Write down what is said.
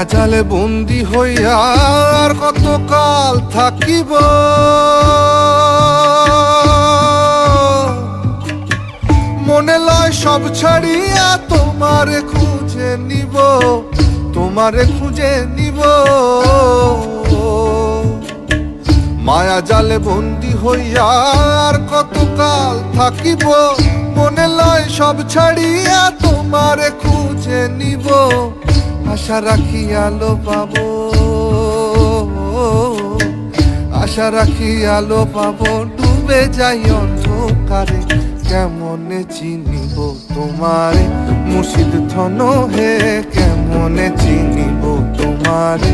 মায়া জালে বন্দি হইয়া আর কতকাল থাকিব, মনে লয় সব ছাড়িয়া তোমারে খুঁজে নিব, তোমারে খুঁজে নিব। মায়া জালে বন্দি হইয়া আর কতকাল থাকিব, মনে লয় সব ছাড়িয়া তোমারে খুঁজে নিব। আশা রাখি আলো পাবো, আশা রাখি আলো পাবো, ডুবে যাই অন্ধকারে কেমনে চিনিব তোমারে মুর্শিদ ধন হে, কেমনে চিনিব তোমারে।